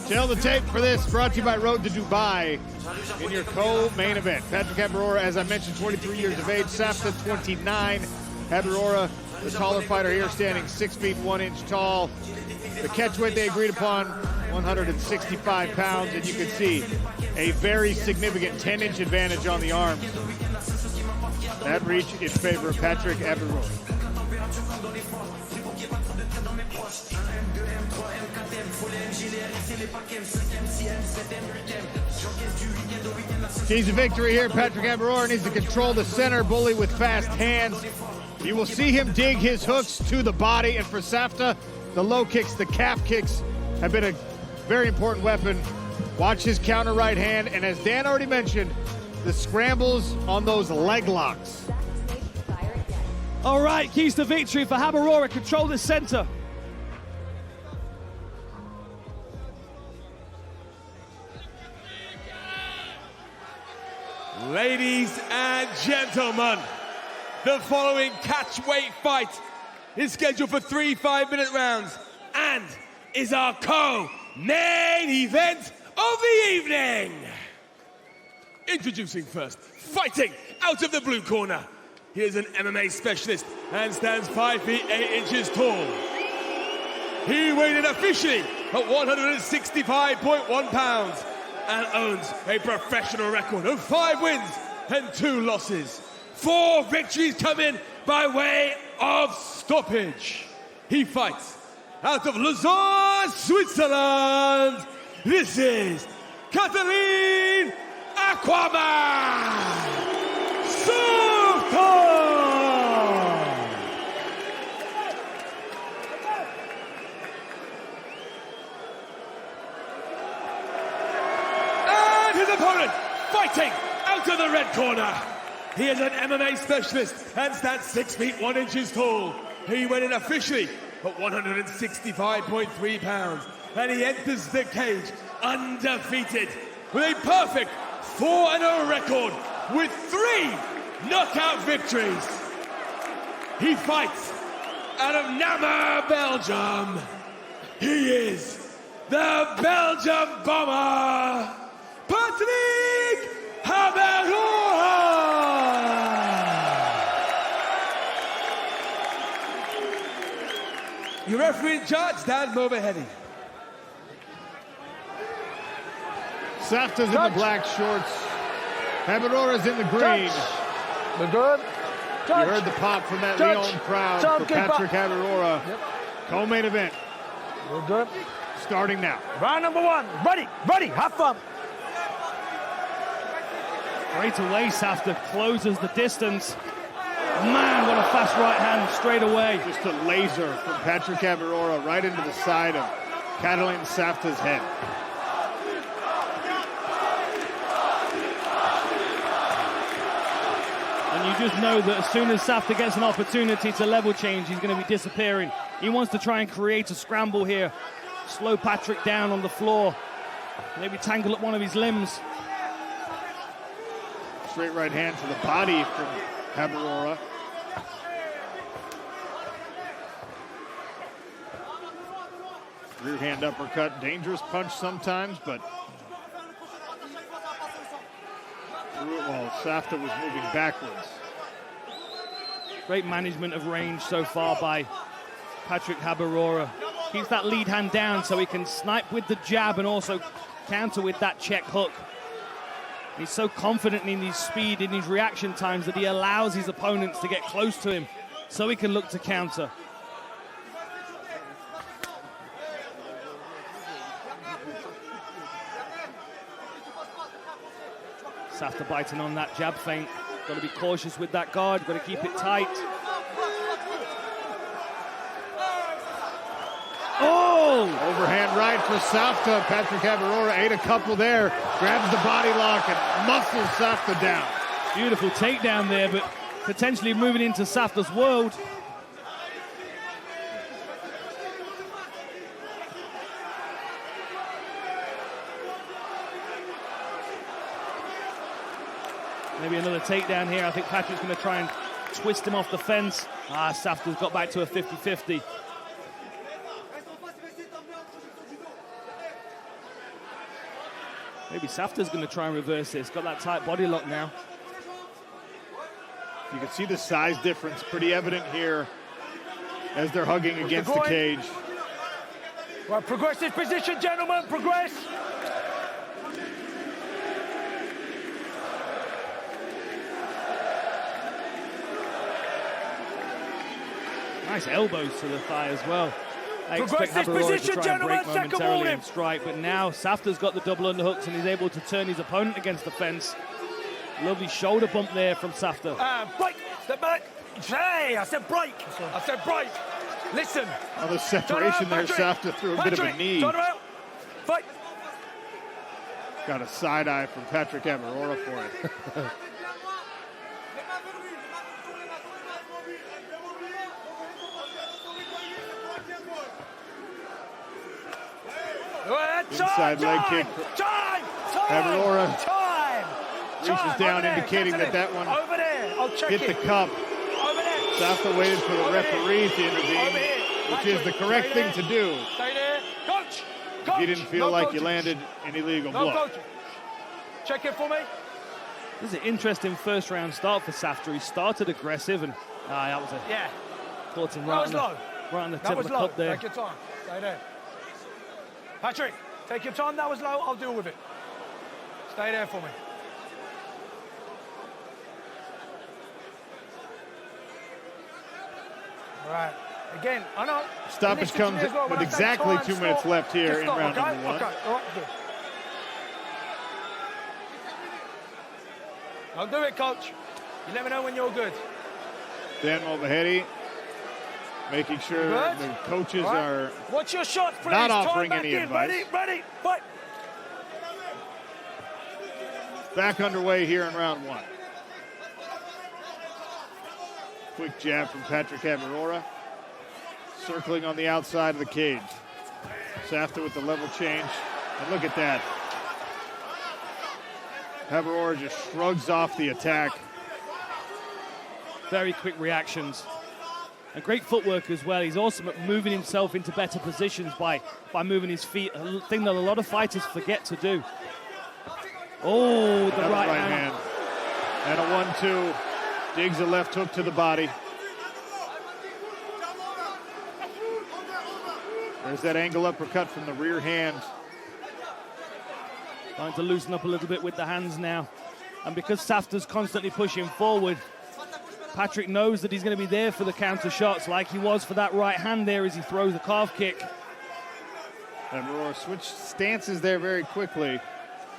Tail the tape for this, brought to you by Road to Dubai in your co-main event. Patrick Habirora, as I mentioned, 23 years of age. Safta, 29. Habirora, the taller fighter here, standing 6 feet 1 inch tall. The catch weight they agreed upon, 165 pounds, and you can see a very significant 10-inch advantage on the arms. That reach in favor of Patrick Habirora. Keys to victory here. Patrick Habirora needs to control the center bully with fast hands. You will see him dig his hooks to the body, and for Safta, the low kicks, the calf kicks have been a very important weapon. Watch his counter right hand, and as Dan already mentioned, the scrambles on those leg locks. All right, keys to victory for Habirora. Control the center. Ladies and gentlemen, the following catch weight fight is scheduled for 3 5-minute rounds and is our co-main event of the evening. Introducing first, fighting out of the blue corner. He is an MMA specialist and stands 5 feet 8 inches tall. He weighed in officially at 165.1 pounds and owns a professional record of 5 wins and 2 losses. 4 victories come in by way of stoppage. He fights out of Lausanne, Switzerland. This is Catalin Safta! And his opponent fighting out of the red corner. He is an MMA specialist and stands 6 feet 1 inches tall. He went in officially at 165.3 pounds, and he enters the cage undefeated with a perfect 4-0 record with 3 knockout victories. He fights out of Namur, Belgium. He is the Belgian Bomber, Patrick Habirora. Your referee in charge, Dan Mulvahedi. Safta's in the black shorts. Habirora's in the green. We're good. You heard the pop from that Lyon crowd for Patrick Habirora. Yep. Co-main event. We're good. Starting now. Round number 1. Ready, have fun. Right away, Safta closes the distance. Man, what a fast right hand straight away. Just a laser from Patrick Habirora right into the side of Catalin Safta's head. And you just know that as soon as Safta gets an opportunity to level change, he's going to be disappearing. He wants to try and create a scramble here. Slow Patrick down on the floor. Maybe tangle up one of his limbs. Straight right hand to the body from Habirora. Rear hand uppercut, dangerous punch sometimes, but through it while Safta was moving backwards. Great management of range so far by Patrick Habirora. Keeps that lead hand down so he can snipe with the jab and also counter with that check hook. He's so confident in his speed, in his reaction times, that he allows his opponents to get close to him so he can look to counter. Safta biting on that jab feint. Got to be cautious with that guard, got to keep it tight. Oh! Overhand right for Safta. Patrick Habirora ate a couple there. Grabs the body lock and muscles Safta down. Beautiful takedown there, but potentially moving into Safta's world. Maybe another takedown here. I think Patrick's going to try and twist him off the fence. Safta's got back to a 50-50. Maybe Safta's going to try and reverse this. Got that tight body lock now. You can see the size difference pretty evident here as they're hugging against the cage. Right, progressive position, gentlemen, progress. Nice elbows to the thigh as well. I expect Progressive Habirora to position, try and break gentlemen, second momentarily warning. and strike, but now Safta's got the double underhooks and he's able to turn his opponent against the fence. Lovely shoulder bump there from Safta. Break, step back. Hey, I said break. I said break. Listen. Oh, the separation there, Safta threw a bit of a knee. Turn around. Fight. Got a side eye from Patrick Habirora for it. Inside leg kick. Time. Habirora reaches down, Over indicating there, that one over there. I'll check hit it. the cup. Over there. Safta waited for the Over referee to here. intervene, Over here. which is the correct Stay thing to there. do. Stay there. Coach. If you didn't feel No like coaching. you landed an illegal No blow. coaching. Check it for me. This is an interesting first round start for Safta. He started aggressive and that was Yeah. caught him That was low. right on the That tip was of the low. cup there. Take your time. Stay there. Patrick, take your time. That was low. I'll deal with it. Stay there for me. All right. Again, I know. Stoppage Listen to comes me as well. When with I say exactly time, 2 minutes stop. left here Just in stop, round okay? number 1. Okay, all right, good. I'll do it, coach. You let me know when you're good. Dan Mulvahedi making sure Good. the coaches All right. are Watch your shots, please. not Time offering back any in. advice. Ready, fight. back underway here in round 1. Quick jab from Patrick Habirora. Circling on the outside of the cage. Safta with the level change. And look at that. Habirora just shrugs off the attack. Very quick reactions. And great footwork as well. He's awesome at moving himself into better positions by moving his feet, a thing that a lot of fighters forget to do. Oh, the right hand. And a 1-2. Digs a left hook to the body. There's that angle uppercut from the rear hand. Trying to loosen up a little bit with the hands now. And because Safta's constantly pushing forward, Patrick knows that he's going to be there for the counter shots like he was for that right hand there as he throws the calf kick. Habirora switched stances there very quickly.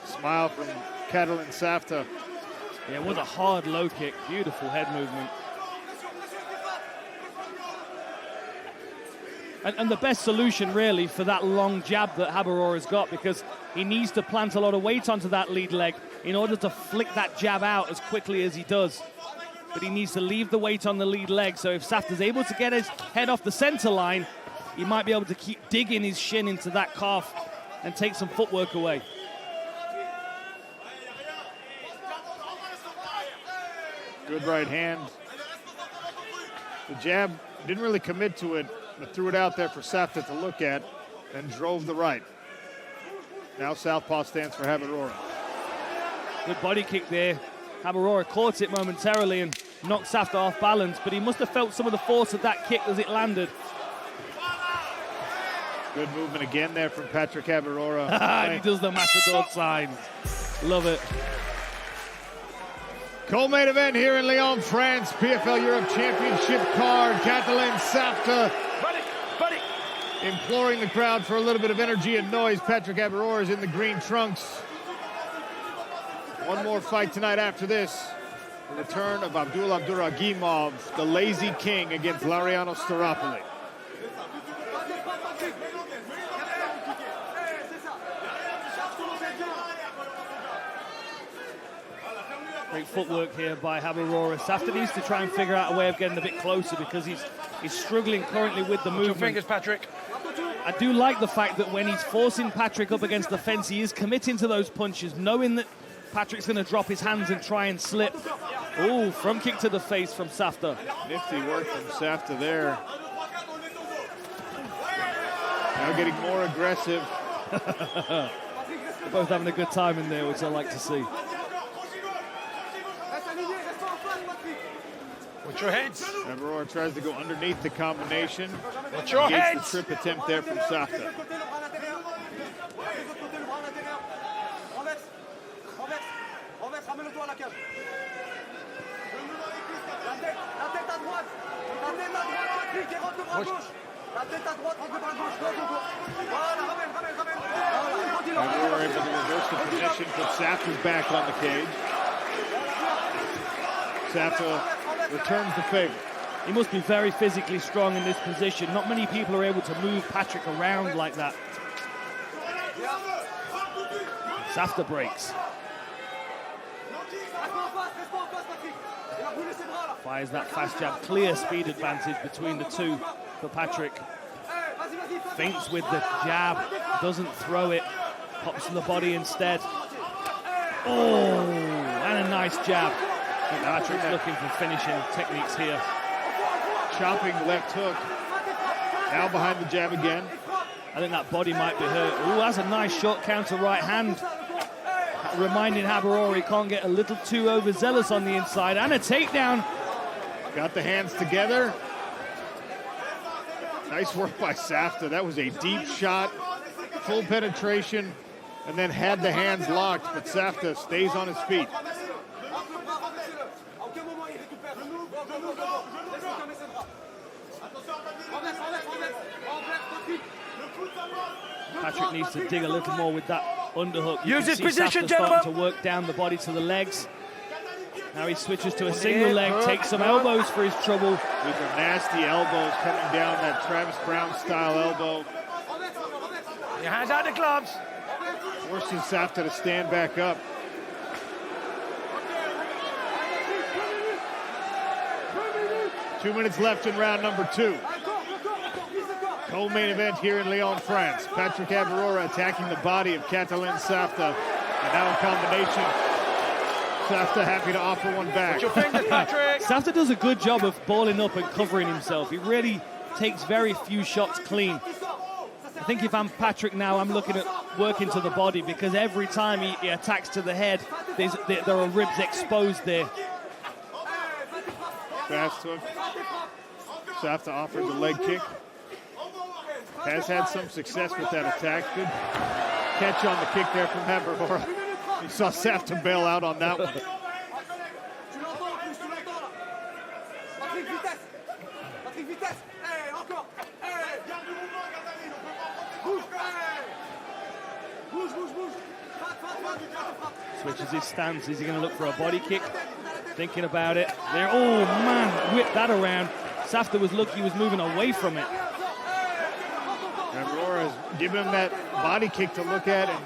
Smile from Catalin Safta. Yeah, it was a hard low kick. Beautiful head movement. And the best solution, really, for that long jab that Habirora's got, because he needs to plant a lot of weight onto that lead leg in order to flick that jab out as quickly as he does. But he needs to leave the weight on the lead leg, so if Safta's able to get his head off the center line, he might be able to keep digging his shin into that calf and take some footwork away. Good right hand. The jab didn't really commit to it, but threw it out there for Safta to look at and drove the right. Now southpaw stance for Habirora. Good body kick there. Habirora caught it momentarily and knocked Safta off balance, but he must have felt some of the force of that kick as it landed. Good movement again there from Patrick Habirora. And he does the Matador sign. Love it. Co-main event here in Lyon, France. PFL Europe Championship card. Catalin Safta imploring the crowd for a little bit of energy and noise. Patrick Habirora is in the green trunks. One more fight tonight after this. The return of 𝗟𝗘𝗥𝗢𝗣𝗦, the Lazy King, against 𝗟𝗘𝗔𝗚𝗨𝗘. Great footwork here by Habirora. Safta needs to try and figure out a way of getting a bit closer because he's struggling currently with the movement. Your fingers, Patrick. I do like the fact that when he's forcing Patrick up against the fence, he is committing to those punches, knowing that Patrick's going to drop his hands and try and slip. Oh, front kick to the face from Safta. Nifty work from Safta there. Now getting more aggressive. They're both having a good time in there, which I like to see. Watch your heads. Habirora tries to go underneath the combination. Watch your Negates heads. the trip attempt there from Safta. Habirora able to reverse the position, put Safta's back on the cage. Safta returns the favor. He must be very physically strong in this position. Not many people are able to move Patrick around like that. Safta breaks. Fires that fast jab. Clear speed advantage between the two for Patrick. Feints with the jab. Doesn't throw it. Pops to the body instead. Oh, and a nice jab. Patrick's looking for finishing techniques here. Chopping left hook. Now behind the jab again. I think that body might be hurt. Ooh, that's a nice short counter right hand. Reminding Habirora he can't get a little too overzealous on the inside. And a takedown. Got the hands together. Nice work by Safta. That was a deep shot. Full penetration. And then had the hands locked. But Safta stays on his feet. Patrick needs to dig a little more with that underhook. Use his position, Safta gentlemen. starting to work down the body to the legs. Now he switches to a single leg, takes some elbows for his trouble. These are nasty elbows coming down, that Travis Brown style elbow. Your hands out the gloves. Forcing Safta to stand back up. Two minutes left in round number 2. Co-main event here in Lyon, France. Patrick Habirora attacking the body of Catalin Safta. And now in combination, Safta happy to offer one back. Put your fingers, Patrick. Safta does a good job of balling up and covering himself. He really takes very few shots clean. I think if I'm Patrick now, I'm looking at working to the body, because every time he attacks to the head, there are ribs exposed there. Fast hook. Safta offers a leg kick. Has had some success with that attack. Good catch on the kick there from Habirora. You saw Safta bail out on that one. Switches his stance. Is he going to look for a body kick? Thinking about it. There. Oh, man. Whipped that around. Safta was lucky he was moving away from it. Habirora has given him that body kick to look at and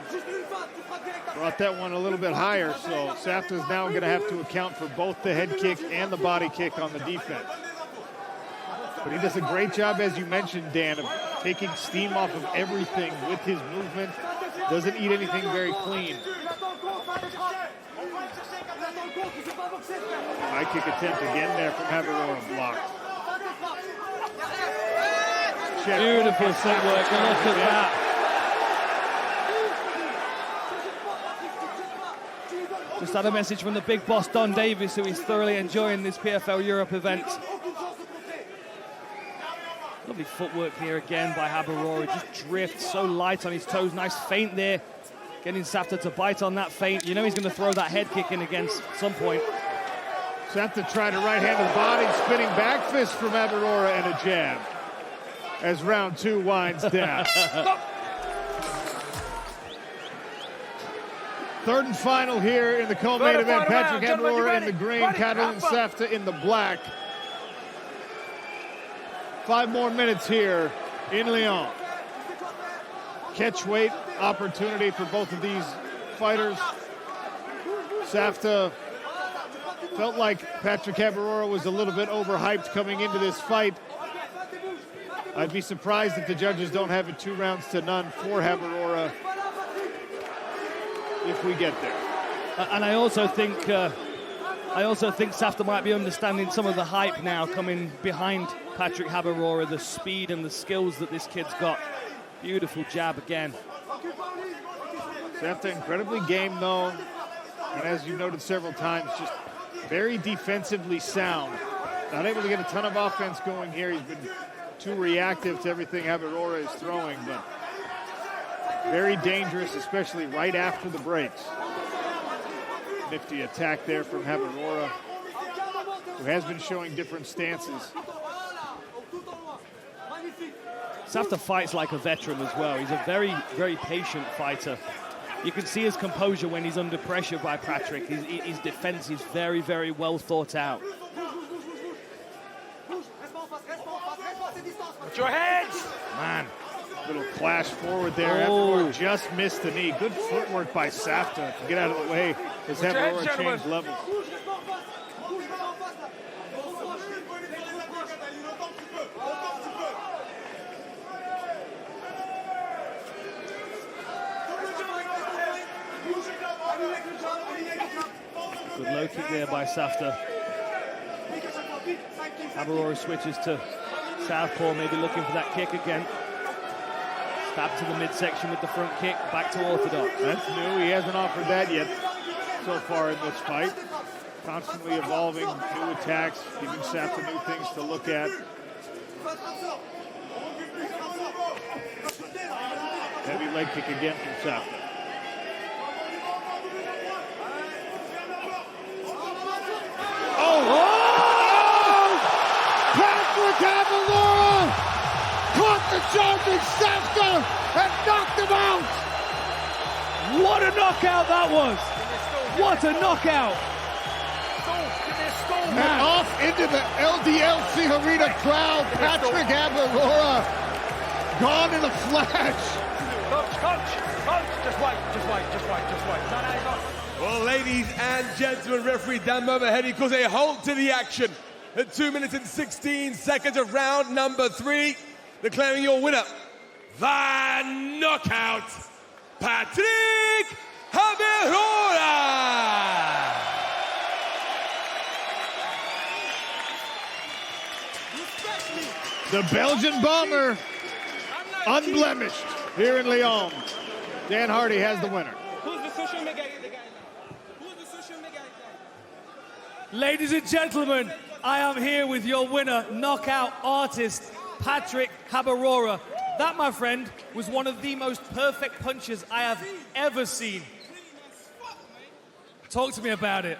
brought that one a little bit higher. So Safta is now going to have to account for both the head kick and the body kick on the defense. But he does a great job, as you mentioned, Dan, of taking steam off of everything with his movement. Doesn't eat anything very clean. High kick attempt again there from Habirora, blocked. Check. Beautiful footwork. And look at that. Just had a message from the big boss, Don Davis, who is thoroughly enjoying this PFL Europe event. Lovely footwork here again by Habirora. Just drifts so light on his toes. Nice feint there. Getting Safta to bite on that feint. You know he's going to throw that head kick in against some point. Safta tried a right hand to the body, spinning back fist from Habirora and a jab as round 2 winds down. Third and final here in the co-main event. Patrick Habirora in the green, Catalin Safta in the black. 5 more minutes here in Lyon. Catch weight opportunity for both of these fighters. Safta felt like Patrick Habirora was a little bit overhyped coming into this fight. I'd be surprised if the judges don't have it 2 rounds to none for Habirora if we get there. And I also think Safta might be understanding some of the hype now coming behind Patrick Habirora, the speed and the skills that this kid's got. Beautiful jab again. Safta incredibly game though, and as you noted several times, just very defensively sound. Not able to get a ton of offense going here. He's been too reactive to everything Habirora is throwing, but very dangerous, especially right after the breaks. Nifty attack there from Habirora, who has been showing different stances. Safta fights like a veteran as well. He's a very, very patient fighter. You can see his composure when he's under pressure by Patrick. His defense is very, very well thought out. Put your hands! Man, little clash forward there. Habirora just missed the knee. Good footwork by Safta to get out of the way as Habirora changed levels. Good low kick there by Safta. Habirora switches to southpaw, maybe looking for that kick again. Stab to the midsection with the front kick, back to orthodox. That's new, he hasn't offered that yet so far in this fight. Constantly evolving, new attacks, giving Safta new things to look at. Heavy leg kick again from Safta. Habirora caught the charging Safta and knocked him out! What a knockout that was! What a knockout! And off into the LDLC Arena crowd, Patrick Habirora gone in a flash. Coach, just wait. No. Well, ladies and gentlemen, referee Dan Moverhead calls a halt to the action at 2 minutes and 16 seconds of round number 3, declaring your winner, by knockout, Patrick Habirora! The Belgian Bomber, unblemished here in Lyon. Dan Hardy has the winner. Who's the social media guy? Ladies and gentlemen, I am here with your winner, knockout artist, Patrick Habirora. That, my friend, was one of the most perfect punches I have ever seen. Talk to me about it.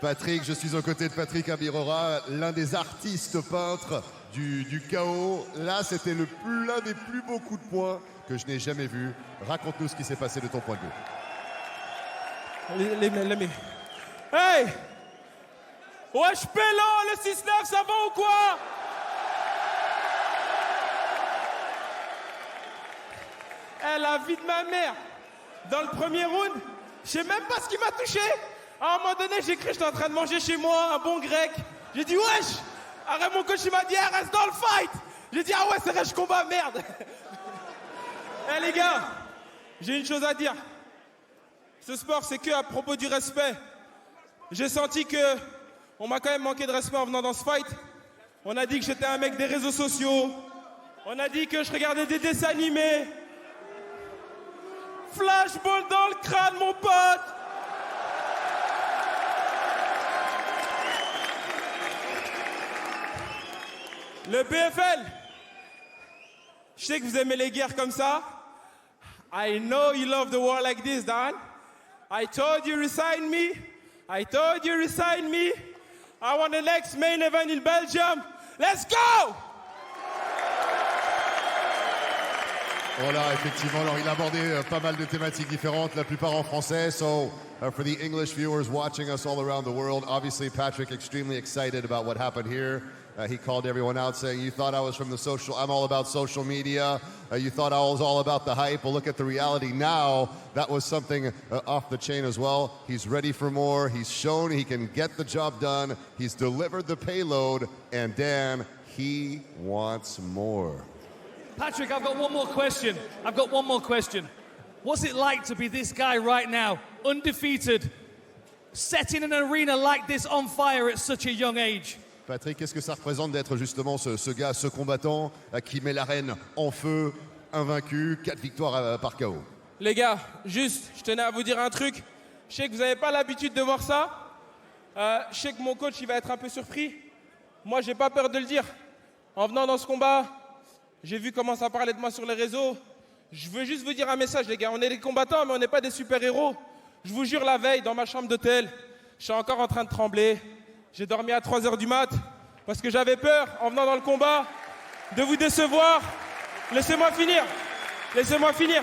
Patrick, je suis aux côtés de Patrick Habirora, l'un des artistes peintres du chaos. Là, c'était l'un des plus beaux coups de poing que je n'ai jamais vu. Raconte-nous ce qui s'est passé de ton point de vue. Let me. Hey! Wesh, Pélan, le 6-9, ça va ou quoi? Eh, la vie de ma mère. Dans le premier round, je sais même pas ce qui m'a touché. À un moment donné, j'ai cru que j'étais en train de manger chez moi un bon grec. J'ai dit, wesh! Arrête, mon coach, il m'a dit, eh, reste dans le fight! J'ai dit, ah ouais, c'est vrai, je combat, merde! Eh, les gars, j'ai une chose à dire. Ce sport, c'est que à propos du respect. J'ai senti que on m'a quand même manqué de respect en venant dans ce fight. On a dit que j'étais un mec des réseaux sociaux. On a dit que je regardais des dessins animés. Flashball dans le crâne, mon pote! Le PFL, je sais que vous aimez les guerres comme ça. I know you love the war like this, Dan. I told you resign me. I want the next main event in Belgium. Let's go! Voilà, effectivement, alors il a abordé pas mal de thématiques différentes, la plupart en français. So, for the English viewers watching us all around the world, obviously Patrick extremely excited about what happened here. He called everyone out saying, you thought I was from the social, I'm all about social media. You thought I was all about the hype. Well, look at the reality now. That was something off the chain as well. He's ready for more. He's shown he can get the job done. He's delivered the payload. And Dan, he wants more. Patrick, I've got one more question. What's it like to be this guy right now, undefeated, setting an arena like this on fire at such a young age? Patrick, qu'est-ce que ça représente d'être justement ce gars, ce combattant qui met l'arène en feu, invaincu, 4 victoires par KO? Les gars, juste, je tenais à vous dire un truc. Je sais que vous n'avez pas l'habitude de voir ça. Je sais que mon coach, il va être un peu surpris. Moi, j'ai pas peur de le dire. En venant dans ce combat, j'ai vu comment ça parlait de moi sur les réseaux. Je veux juste vous dire un message, les gars. On est des combattants, mais on n'est pas des super-héros. Je vous jure, la veille, dans ma chambre d'hôtel, je suis encore en train de trembler. J'ai dormi à 3 h du mat parce que j'avais peur, en venant dans le combat, de vous décevoir. Laissez-moi finir. Laissez-moi finir.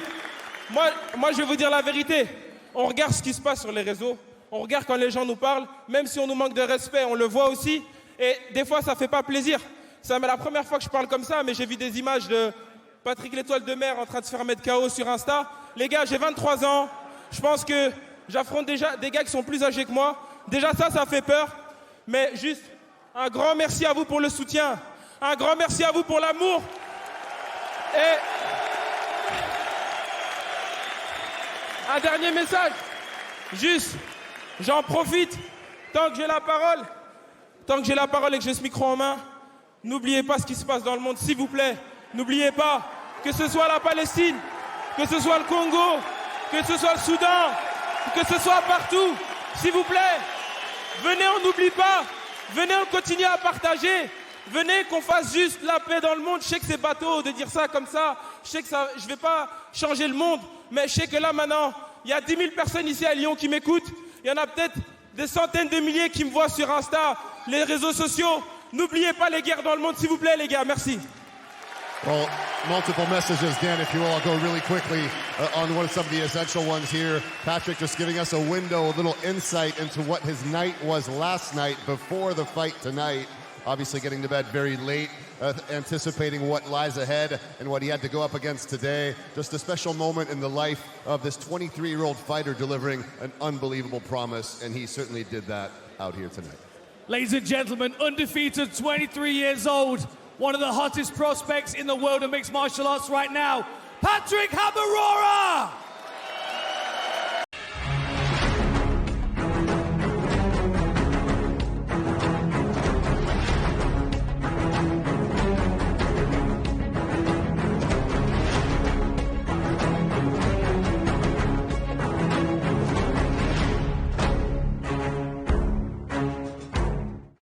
Moi, je vais vous dire la vérité. On regarde ce qui se passe sur les réseaux. On regarde quand les gens nous parlent. Même si on nous manque de respect, on le voit aussi. Et des fois, ça ne fait pas plaisir. C'est la première fois que je parle comme ça, mais j'ai vu des images de Patrick 𝗘𝗨𝗏𝗘 en train de se faire mettre KO sur Insta. Les gars, j'ai 23 ans. Je pense que j'affronte déjà des gars qui sont plus âgés que moi. Déjà, ça fait peur. Mais juste, un grand merci à vous pour le soutien. Un grand merci à vous pour l'amour. Et un dernier message. Juste, j'en profite. Tant que j'ai la parole et que j'ai ce micro en main, n'oubliez pas ce qui se passe dans le monde, s'il vous plaît. N'oubliez pas que ce soit la Palestine, que ce soit le Congo, que ce soit le Soudan, que ce soit partout. S'il vous plaît, venez, on n'oublie pas. Venez, on continue à partager. Venez, qu'on fasse juste la paix dans le monde. Je sais que c'est bateau de dire ça comme ça. Je sais que je ne vais pas changer le monde. Mais je sais que là, maintenant, il y a 10 000 personnes ici à Lyon qui m'écoutent. Il y en a peut-être des centaines de milliers qui me voient sur Insta, les réseaux sociaux. N'oubliez pas les guerres dans le monde, s'il vous plaît, les gars. Merci. Well, multiple messages, Dan, if you will. I'll go really quickly on some of the essential ones here. Patrick just giving us a window, a little insight into what his night was last night before the fight tonight. Obviously getting to bed very late, anticipating what lies ahead and what he had to go up against today. Just a special moment in the life of this 23-year-old fighter delivering an unbelievable promise, and he certainly did that out here tonight. Ladies and gentlemen, undefeated, 23 years old, one of the hottest prospects in the world of mixed martial arts right now, Patrick Habirora!